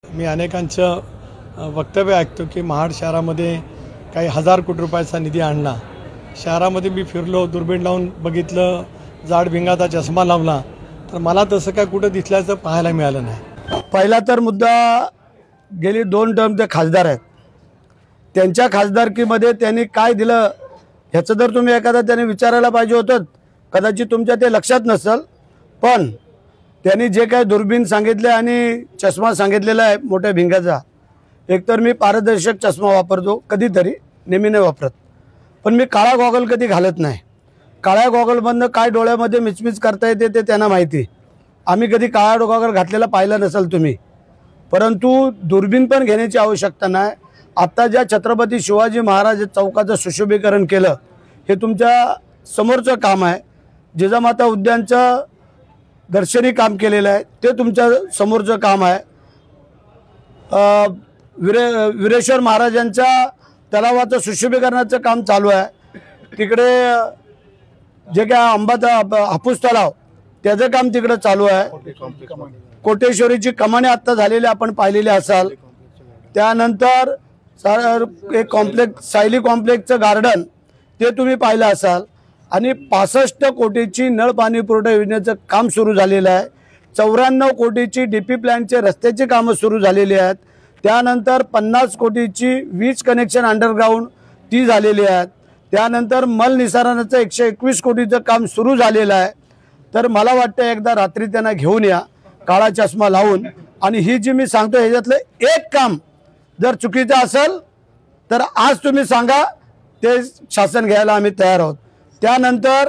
मी अनेकांचं वक्तव्य ऐकतो की महाड शहरामध्ये काही हजार कोटी रुपयाचा निधी आणला। शहरामध्ये मी फिरलो, दुर्बीण लावून बघितलं, जाड भिंगाचा चष्मा लावला, तर मला तसं काय कुठं दिसल्याचं पाहायला मिळालं नाही। पहिला तर मुद्दा, गेली 2 टर्म ते खासदार आहेत, त्यांच्या खासदारकीमध्ये त्यांनी काय दिलं ह्याचं जर तुम्ही एखादा त्यांनी विचारायला पाहिजे होतं। कदाचित तुमच्या ते लक्षात नसेल, पण त्यांनी जे काय दुर्बीण सांगितले आणि चष्मा सांगितलेला आहे मोठ्या भिंगाचा, एकतर मी पारदर्शक चष्मा वापरतो, कधीतरी, नेहमी नाही वापरत, पण मी काळा गॉगल कधी घालत नाही। काळ्या गॉगलमधनं काय डोळ्यामध्ये मिचमिच करता येते ते त्यांना माहिती। आम्ही कधी काळा गॉगल घातलेला पाहिला नसेल तुम्ही, परंतु दुर्बीण पण घेण्याची आवश्यकता नाही। आता ज्या छत्रपती शिवाजी महाराज चौकाचं सुशोभीकरण केलं, हे तुमच्या समोरचं काम आहे। जिजामाता उद्यानचं दर्शनी काम केलेलं आहे, ते तुमच्या समोरचं काम आहे। वीरेश्वर महाराजांच्या तलावाचं सुशोभीकरणाचं काम चालू आहे। तिकडे जे काय हापूस तलाव त्याचं काम तिकडे चालू आहे। कोटेश्वरीची कमानी आत्ता झालेली आपण पाहिलेली असाल। त्यानंतर एक कॉम्प्लेक्स, सायली कॉम्प्लेक्सचं गार्डन ते तुम्ही पाहिलं असाल। आणि 65 कोटीची नळ पाणी पुरवठा योजनेचं काम सुरू झालेलं आहे। 94 कोटीची डीपी प्लॅनचे रस्त्याची कामं सुरू झालेली आहेत। त्यानंतर 50 कोटीची वीज कनेक्शन अंडरग्राउंड ती झालेली आहेत। त्यानंतर मल निसारणाचं 121 कोटीचं काम सुरू झालेलं आहे। तर मला वाटतं एकदा रात्री त्यांना घेऊन या काळा चष्मा लावून, आणि ही जी मी सांगतो ह्याच्यातलं एक काम जर चुकीचं असेल तर आज तुम्ही सांगा, ते शासन घ्यायला आम्ही तयार आहोत। त्यानंतर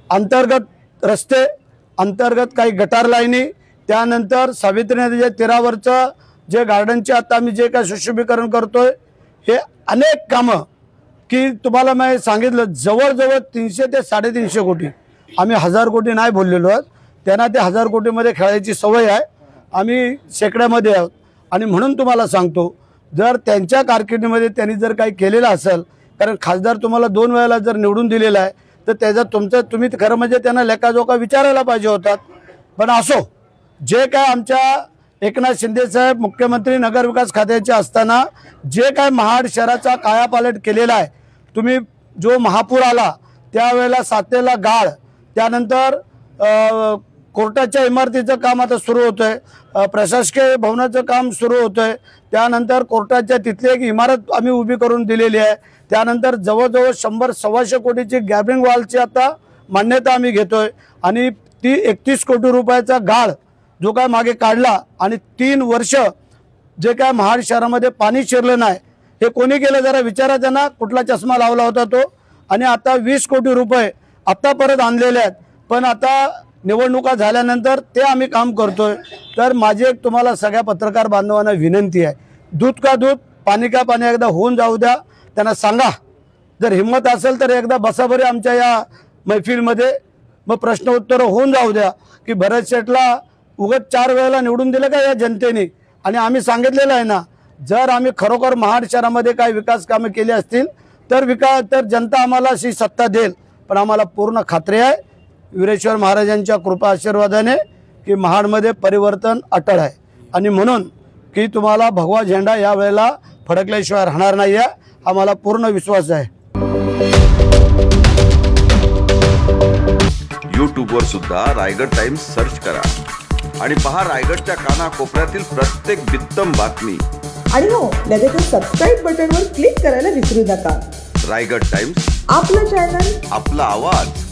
अंतर्गत रस्ते, अंतर्गत काही गटार लाईनी, त्यानंतर सावित्री नदीच्या तीरावरचं जे गार्डनचे आता आम्ही जे काय सुशोभीकरण करतोय, हे अनेक कामं की तुम्हाला मी सांगितलं जवळजवळ 300 ते 350 कोटी, आम्ही 1000 कोटी नाही बोललेलो आहोत। त्यांना ते 1000 कोटीमध्ये खेळायची सवय आहे, आम्ही शेकड्यामध्ये आहोत। आणि म्हणून तुम्हाला सांगतो, जर त्यांच्या कारकिर्दीमध्ये त्यांनी जर काही केलेलं असेल, कारण खासदार तुम्हाला 2 वेळेला जर निवडून दिलेला आहे, तर त्याचा तुम्ही खरं म्हणजे त्यांना लेखाजोखा विचारायला पाहिजे होतात। पण असो, जे काय आमच्या एकनाथ शिंदे साहेब मुख्यमंत्री नगरविकास खात्याचे असताना जे काय महाड शहराचा कायापालट केलेला आहे, तुम्ही जो महापूर आला त्यावेळेला सातेला गाळ, त्यानंतर कोर्टाच्या इमारतीचं काम आता सुरू होतंय, प्रशासकीय भवनाचं काम सुरू होतंय, त्यानंतर कोर्टाच्या तिथली एक इमारत आम्ही उभी करून दिलेली आहे। त्यानंतर जवळजवळ 100-125 कोटीची गॅबिंग वॉलची आता मान्यता आम्ही घेतोय, आणि ती 31 कोटी रुपयाचा गाळ जो काय मागे काढला, आणि 3 वर्ष जे काय महाड शहरामध्ये पाणी शिरलं नाही, हे कोणी केलं जरा विचारा त्यांना, कुठला चष्मा लावला होता तो। आणि आता 20 कोटी रुपये आता परत आणलेले आहेत, पण आता निवडणुका झाल्यानंतर ते आम्ही काम करतोय। तर माझी एक तुम्हाला सगळ्या पत्रकार बांधवांना विनंती आहे, दूध का दूध पाणी का पाणी एकदा होऊन जाऊ द्या। त्यांना सांगा, जर हिम्मत असेल तर एकदा बसा बरे आमच्या या मैफिलमध्ये, मग प्रश्न उत्तर होऊन जाऊ द्या की भरत शेठला उगाच 4 वेळेला निवडून दिलं का या जनतेने। आणि आम्ही सांगितलेलं आहे ना, जर आम्ही खरोखर महाड शहरामध्ये काही विकास कामे केली असतील तर जनता आम्हाला अशी सत्ता देईल। पण आम्हाला पूर्ण खात्री आहे वीरेश्वर महाराजांच्या कृपा आशीर्वादाने की महाडमध्ये परिवर्तन अटळ आहे, आणि म्हणून की तुम्हाला भगवा झेंडा या वेळेला फडकल्याशिवाय राहणार नाही आहे, आम्हाला पूर्ण विश्वास आहे। यूट्यूबवर सुद्धा रायगड टाइम्स सर्च करा आणि पहा रायगडच्या कानाकोपऱ्यातील प्रत्येक बित्तम बातमी। आणि हो, लगेच सबस्क्राइब बटनवर क्लिक करायला विसरू नका। रायगड टाइम्स, आपलं चॅनल, आपला आवाज।